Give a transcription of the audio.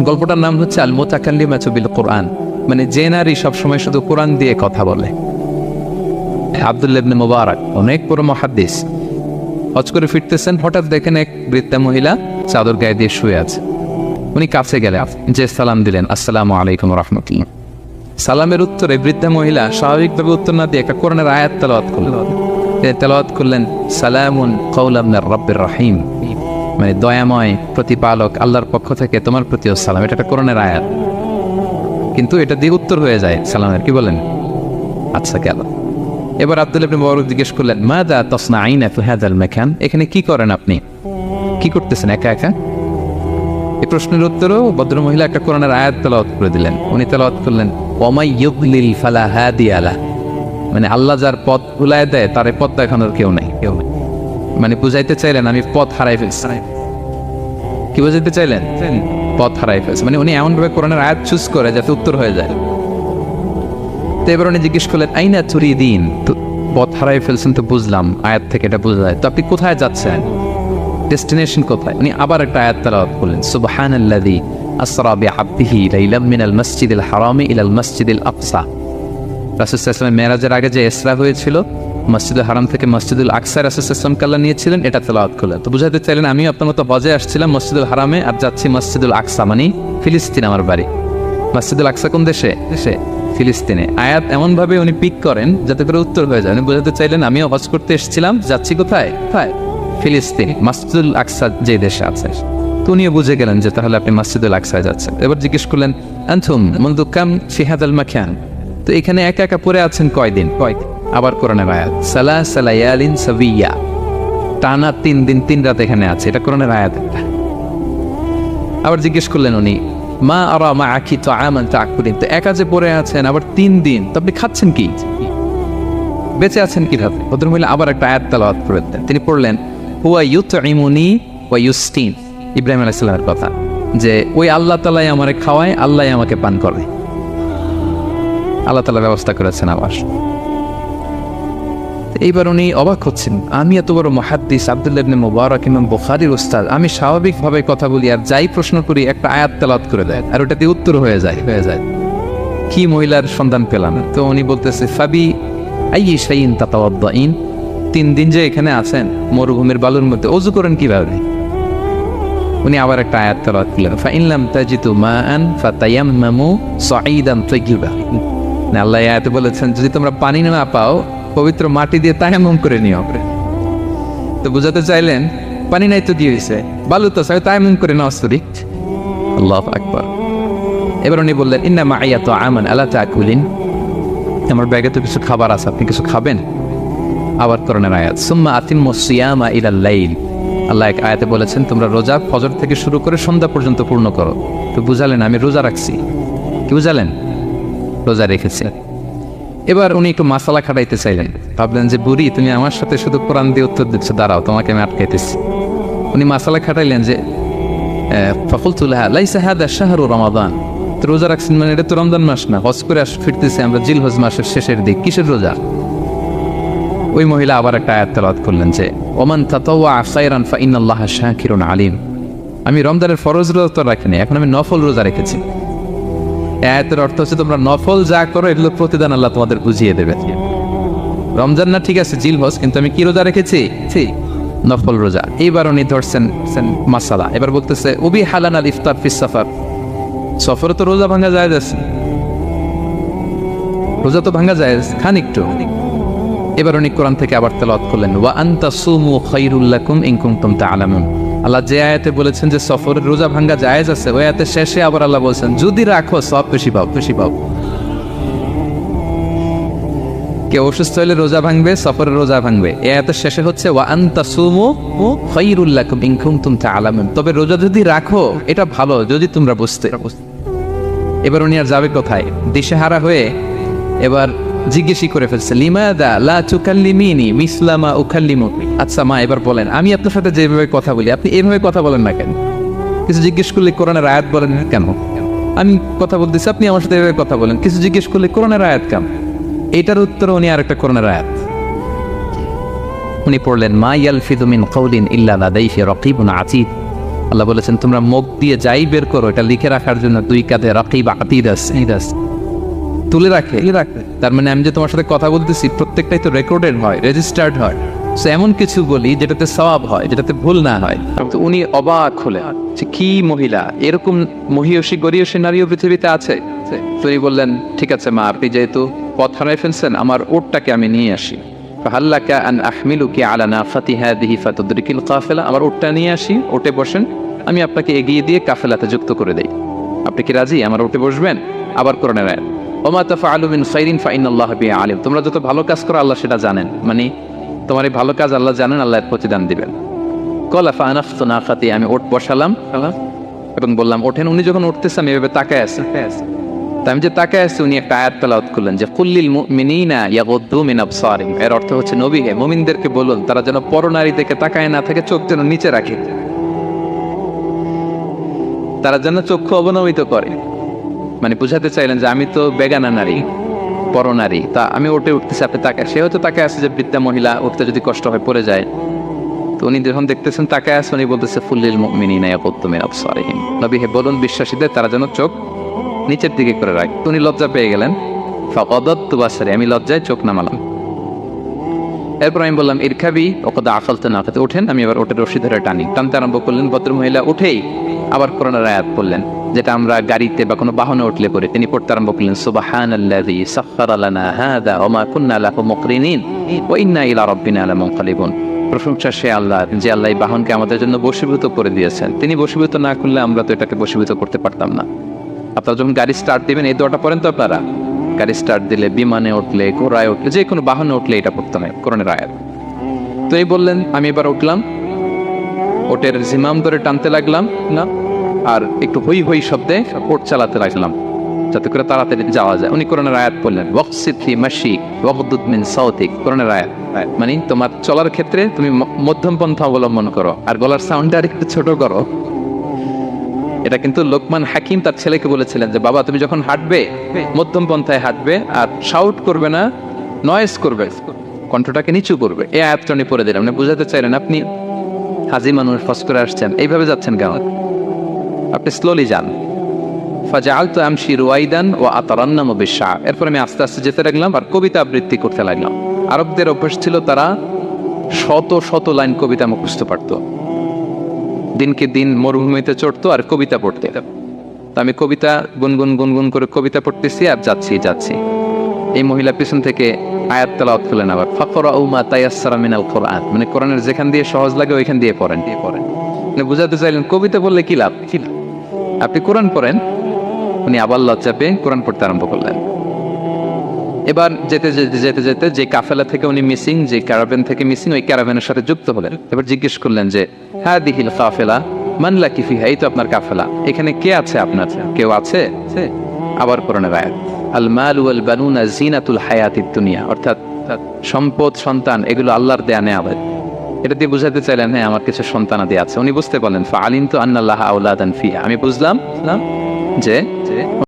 গল্পটার নাম হচ্ছে আল মুতাকাল্লিমাতু বিল কোরআন, মানে যে নারী সবসময় শুধু কোরআন দিয়ে কথা বলে। আব্দুল্লাহ ইবনে মুবারক অনেক বড় মুহাদ্দিস, হজ করে ফিরতেছেন, হঠাৎ দেখেন এক বৃদ্ধা মহিলা চাদর গায়ে দিয়ে শুয়ে আছে। উনি কাছে গেলেন, যে সালাম দিলেন, আসসালামু আলাইকুম রাহমাতুল্লাহ। সালামের উত্তরে বৃদ্ধা মহিলা স্বাভাবিকভাবে উত্তর না দিয়ে একটা কোরআনের আয়াত তেলাওয়াত করলেন, সালামুন কাওলাম মির রাব্বির রহিম, মানে দয়াময় প্রতিপালক আল্লাহর পক্ষ থেকে তোমার প্রতিও সালাম। এটা একটা কোরআনের আয়াত, কিন্তু এটা দিয়ে উত্তর হয়ে যায় সালামের। কি বলেন? আচ্ছা গেল। এবার আব্দুল্লাহ ইবনে মুবারক জিজ্ঞেস করলেন, মাযা তাসনাঈনা ফি হাযাল মাকান, এখানে কি করেন আপনি, কি করতেছেন একা একা? এই প্রশ্নের উত্তরেও ভদ্রমহিলা একটা কোরআনের আয়াত তেলাওয়াত করে দিলেন। উনি তেলাওয়াত করলেন, ওয়ামাই ইউদ্লিল ফালা হাদিয়া লাহ, মানে আল্লাহ যার পথ ভুলায় দেয় তার পথ দেখানোর কেউ নাই। মানে বুঝাইতে চাইলেন আমি পথ হারাই ফেলছি। কি বুঝাইতে চাইলেন? পথ হারাই ফেলছে, মানে উনি এমনভাবে কোরআনের আয়াত চুজ করে যাতে উত্তর হয়ে যায়। তো এবার উনি জিজ্ঞেস করলেন, আইনা তুরিদিন, তো পথ হারাই ফেলছেন তো বুঝলাম, আয়াত থেকে এটা বোঝা যায়, তো আপনি কোথায় যাচ্ছেন, ডেস্টিনেশন কোথায়? উনি আবার একটা আয়াত তেলাওয়াত করলেন, সুবহানাল্লাযী আসরা বিআবদিহি লাইলাম মিনাল মাসজিদিল হারামি ইলাল মাসজিদিল আকসা। রাসূল সাল্লাল্লাহু আলাইহি ওয়াসাল্লাম মেরাজের আগে যে ইসরা হয়েছিল, মসজিদুল হারাম থেকে মসজিদুল আকসা রাসূল সাল্লাল্লাহু আলাইহি ওয়াসাল্লাম আল্লাহ নিয়েছিলেন, এটা তেলাওয়াত করলেন। তো বুঝাতে চাইলেন আমিও আপনার মতো হজে আসছিলাম মসজিদুল হারামে, আর যাচ্ছি মসজিদুল আকসা, মানে ফিলিস্তিন আমার বাড়ি। মসজিদুল আকসা কোন দেশে? ফিলিস্তিনে। আয়াত এমনভাবে উনি পিক করেন যাতে করে উত্তর হয়ে যায়। উনি বুঝাতে চাইলেন আমিও হজ করতে এসেছিলাম, যাচ্ছি কোথায়? ফিলিস্তিন, মসজিদুল আকসা যে দেশে আছে। তো উনিও বুঝে গেলেন যে তাহলে আপনি মসজিদুল আকসায় যাচ্ছেন। এবার জিজ্ঞেস করলেন, আনতুম মুনযু কাম ফি হাযাল মাকান, তো এখানে একা একা পড়ে আছেন কয়দিন? আবার কোরআনের আয়াত, সালাসা লায়ালিন সাবিয়া, টানা 3 দিন 3 রাত এখানে আছে, এটা কোরআনের আয়াত। আবার জিজ্ঞেস করলেন উনি, মা আরা মাআকি তাআমান তাকুলিন, তো একা যে পড়ে আছেন আবার 3 দিন, তো আপনি খাচ্ছেন কি, বেঁচে আছেন কিভাবে? ভদ্রমহিলা আবার একটা আয়াত তেলাওয়াত করলেন। তিনি পড়লেন, হুয়া ইউতঈমুনি ওয়া ইউসকিন, ইব্রাহিম আলাইহিস সালামের কথা, যে ওই আল্লাহ তাআলাই আমারে খাওয়ায়, আল্লাহই আমাকে পান করে, আল্লাহ তাআলা ব্যবস্থা করেছেন আবার। এইবার উনি অবাক হচ্ছেন, আমি এত বড় মুহাদ্দিস আব্দুল্লাহ ইবনে মুবারক ইমাম বুখারীর উস্তাদ, আমি স্বাভাবিকভাবে কথা বলি আর যাই প্রশ্ন করি একটা আয়াত তেলাওয়াত করে দেয় আর ওটাতে উত্তর হয়ে যায়। কি মহিলার সন্ধান পেলাম? তো উনি বলতেছে, ফাবি আইয়ি শাইইন তাতাওয়াদ্দাইন, 3 দিন যে এখানে আছেন মরুভূমির বালুর মধ্যে, ওযু করেন কিভাবে? উনি আবার একটা আয়াত তেলাওয়াত করলেন, ফাইন লাম তাজিদু মাআন ফাতায়াম্মামু সাঈদান তাইয়্যিবা, আল্লাহ আয়াতে বলেছেন যদি তোমরা পানি না পাও পবিত্র মাটি দিয়ে তায়াম্মুম করে নিও। তো বুঝাতে চাইলেন পানি নাই তো কি হয়েছে, বালু তো চাই, তায়াম্মুম করে নাও। আল্লাহু আকবার। এবার উনি বললেন, ইন্না মাইয়া তাআমান আলা তাকুলিন, আমার ব্যাগে তো কিছু খাবার আছে, আপনি কিছু খাবেন? আবার কোরআনের আয়াত, সুম্মা আতিম্মুস সিয়ামা ইলাল লাইল, আল্লাহ এক আয়াতে বলেছেন তোমরা রোজা ফজর থেকে শুরু করে সন্ধ্যা পর্যন্ত পূর্ণ করো। তো বুঝালেন আমি রোজা রাখছি। কি বুঝালেন? রোজা রেখেছে। এবার উনি একটু মাসালা খাটাইতে চাইলেন, ভাবলেন যে বুড়ি তুমি আমার সাথে শুধু কোরআন দিয়ে উত্তর দিচ্ছ, দাঁড়াও তোমাকে আমি আটকাইতেছি। উনি মাসালা খাটাইলেন যে ফাকুলতু লাহা লাইসা হাদা শাহরু রমাদান, তো রোজা রাখছেন মানে এটা তো রমজান মাস না, হজ করে ফিরতেছি আমরা জিলহজ মাসের শেষের দিক, কিসের রোজা? ওই মহিলা আবার একটা আয়াত তেলাওয়াত করলেন যে ওমান তাতাওয়া খায়রান ফাইনাল্লাহা শাকিরুন আলিম, আমি রমজানের ফরজ রোজা তো রাখিনি, এখন আমি নফল রোজা রেখেছি। আয়াতের অর্থ হচ্ছে তোমরা নফল যা করো এগুলো প্রতিদান আল্লাহ তোমাদের বুঝিয়ে দেবে। রমজান না ঠিক আছে জিলহজ, কিন্তু আমি কি রোজা রেখেছি? নফল রোজা। এইবার উনি ধরছেন মাসালা, এবার বলতেছে উবি হালান আল ইফতার ফিস সাফার, সফরে তো রোজা ভাঙা যায়, রোজা তো ভাঙা যায়, খান একটু। এবার উনি কোরআন থেকে আবার তেলাওয়াত করলেন, ওয়া আনতা সুমু খায়রুল লাকুম ইন কুনতুম তা'লামুন, আল্লাহ যে আয়াতে বলেছেন যে সফরের রোজা ভাঙা জায়েজ আছে, ওই আয়াতের শেষে আবার আল্লাহ বলছেন যদি রাখো সব বেশি পাও। কেউ অসুস্থ হলে রোজা ভাঙবে, সফরের রোজা ভাঙবে। এই আয়াতের শেষে হচ্ছে ওয়া আনতা সুমু খায়রুল লাকুম ইন কুনতুম তা'লামুন, তবে রোজা যদি রাখো এটা ভালো যদি তোমরা বুঝতে। এবার উনি আর যাবে কোথায়? দিশেহারা হয়ে এবার জিজ্ঞেসই করে ফেলছে, লিমাদা লা তুকাল্লিমিনি মিসলা মা উকাল্লিমুকি, আচ্ছা মা এবার বলেন আমি আপনার সাথে যেভাবে কথা বলি আপনি এইভাবে কথা বলেন না কেন? কিছু জিজ্ঞেস করলে কোরআনের আয়াত বলেন কেন? আমি কথা বলতেছি আপনি আমার সাথে এভাবে কথা বলেন, কিছু জিজ্ঞেস করলে কোরআনের আয়াত কেন? এটার উত্তরে উনি আরেকটা কোরআনের আয়াত উনি পড়লেন, মা ইয়ালফিযু মিন কাওলিন ইল্লা লাদাইহি রাকিবুন আতীদ, আল্লাহ বলেছেন তোমরা মুখ দিয়ে যাই বের করো এটা লিখে রাখার জন্য দুই কাঁধে রাকিব আতীদ আছে, তুলে রাখে। তার মানে আমি যে তোমার সাথে কথা বলতেছি প্রত্যেকটাই তো রেকর্ডেড হয়, রেজিস্টার্ড হয়। সো এমন কিছু বলি যেটাতে সওয়াব হয়, যেটাতে ভুল না হয়। তো উনি অবাক হলেন যে কি মহিলা, এরকম মহিয়সী গরিয়সী নারীও পৃথিবীতে আছে। তো উনি বললেন ঠিক আছে মা, আপনি যেহেতু পথ হারাই ফেলছেন, আমার ওটটাকে আমি নিয়ে আসি। ফাহাল্লাকা আন আহমিলুকি আলা নাফাতি হাদিহি ফাতুদরিকিল কাফেলা, আমার ওটটা নিয়ে আসি, ওটে বসেন, আমি আপনাকে এগিয়ে দিয়ে কাফেলাতে যুক্ত করে দেই। আপনি কি রাজি আমার ওটে বসবেন? আবার কোরআনের আয়াত, ওমা তাফআলু মিন খাইরিন ফাইনাল্লাহা বিহি আলিম, তোমরা যত ভালো কাজ করো আল্লাহ সেটা জানেন, মানে তোমার এই ভালো কাজ আল্লাহ জানেন, আল্লাহ এর প্রতিদান দিবেন। কলা ফানাফতু নাকাতি, আমি ওট বসালাম এবং বললাম ওঠেন। উনি যখন উঠতেছে আমি এভাবে তাকায় আছি, তা আমি যে তাকায় আছি উনি একটা আয়াত তেলাওয়াত করলেন যে কুল্লিল মুমিনিনা ইয়াগুদ্দু মিন আবসারিহিম, এর অর্থ হচ্ছে নবী হে মুমিনদেরকে বলুন তারা যেন পরনারী দিকে তাকায় না থাকে, চোখ যেন নিচে রাখে, তারা যেন চক্ষু অবনমিত করে। মানে বুঝাতে চাইলেন যে আমি তো বেগানা নারী, পরনারী, তা আমি ওটে উঠতেছি, আপনি তাকায়, সে হয়তো তাকায় আছে যে বৃদ্ধা মহিলা উঠতে যদি কষ্ট হয় পড়ে যায়। তো উনি যখন দেখতেছেন তাকায় আছে, উনি বলতেছে ফুল্লিল মুমিনিনা ইয়াগুদ্দু মিন আবসারিহিম, নবী হে বলুন বিশ্বাসীদের তারা যেন চোখ নিচের দিকে করে রাখে। উনি লজ্জা পেয়ে গেলেন। ফাকাদাতু বাসারি, আমি লজ্জায় চোখ নামালাম। এরপর আমি বললাম ইরকাবি ওয়াকাদ আকালতু নাকাতে, ওঠেন। আমি আবার ওটের রশি ধরে টানতে আরম্ভ করলেন। ভদ্রমহিলা উঠেই আবার কোরআনের আয়াত পড়লেন, যেটা আমরা গাড়িতে বা কোনো বাহনে উঠলে পড়ি। তিনি পড়তে আরম্ভ করলেন সুবহানাল্লাযী সাখখারা লানা হাযা ওয়া মা কুন্না লাহু মুকরিনিন ওয়া ইন্না ইলা রাব্বিনা লামুনকালিবুন। প্রশংসা সে আল্লাহ, যে আল্লাহ এই বাহনকে আমাদের জন্য বশীভূত করে দিয়েছেন। তিনি বশীভূত না করলে আমরা তো এটাকে বশীভূত করতে পারতাম না। আপনারা যখন গাড়ি স্টার্ট দিবেন এই দোয়াটা পড়েন তো আপনারা? গাড়ি স্টার্ট দিলে, বিমানে উঠলে, ঘোড়ায় উঠলে, যে কোনো বাহনে উঠলে এটা পড়তে হয়, কোরআনের আয়াত। তো এই বললেন, আমি এবার উঠলাম, ওটের জিমাম ধরে টানতে লাগলাম না, আর একটু হই হই শব্দে ওট চালাতে লাগলাম যাতে করে তাড়াতাড়ি যাওয়া যায়। উনি কোরআনের আয়াত বললেন ওয়াকসিদ ফি মাশিক ওয়াগদুদ মিন সাওতিক, কোরআনের আয়াত। মানে তোমার চলার ক্ষেত্রে তুমি মধ্যম পন্থা অবলম্বন করো আর গলার সাউন্ডটা আর একটু ছোট করো। এটা কিন্তু লোকমান হাকিম তার ছেলেকে বলেছিলেন যে বাবা তুমি যখন হাঁটবে মধ্যম পন্থায় হাঁটবে, আর শাউট করবে না, নয়েজ করবে, কণ্ঠটাকে নিচু করবে। এই আয়াতটা উনি পড়ে দিলেন। মানে বুঝাতে চাইলেন আপনি হাজি মানুষ, ফস করে আসছেন, এইভাবে যাচ্ছেন কেন? আপনি স্লোলি যান। ফাজাআলতু আমশি রুয়াইদান ওয়া আতারান্নামু বিশ-শা'র, এরপর আমি আস্তে আস্তে যেতে লাগলাম আর কবিতা আবৃত্তি করতে লাগলাম। আরবদের অভ্যাস ছিল তারা শত শত লাইন কবিতা মুখস্থ পারতো, দিনকে দিন মরুভূমিতে চড়তো আর কবিতা পড়তে। তো আমি কবিতা গুনগুন করে কবিতা পড়তেছি আর যাচ্ছি। এই মহিলা পিছন থেকে আয়াত তেলাওয়াত করলেন আবার, ফাকরাউ মা তায়াসসারা মিনাল কোরআন, মানে কোরআনের যেখান দিয়ে সহজ লাগে ওইখান দিয়ে পড়েন। মানে বুঝাতে চাইলেন কবিতা বললে কি লাভ, আপনি কোরআন পড়েন। উনি আবার লজ্জা পেয়ে কোরআন পড়তে আরম্ভ করলেন। এবার যেতে যে কাফেলা থেকে উনি মিসিং, যে ক্যারাভ্যান থেকে মিসিং, ওই ক্যারাভ্যানের সাথে যুক্ত হলেন। এবার জিজ্ঞেস করলেন যে হাদিহিল কাফেলা মান লাকি ফিহা, এই তো আপনার কাফেলা, এখানে কে আছে আপনার, কেউ আছে? আবার কোরআনের আয়াত, আল মাল ওয়াল বানুনা জিনাতুল হায়াতিদ দুনিয়া, অর্থাৎ সম্পদ, সন্তান, এগুলো আল্লাহর দেয়া নেয়ামত। এটা দিয়ে বুঝাতে চাইলেন হ্যাঁ আমার কিছু সন্তানাদি আছে। উনি বুঝতে পারলেন ফাআলিমতু আন্নাল্লাহা আওলাদান ফিহা, আমি বুঝলাম যে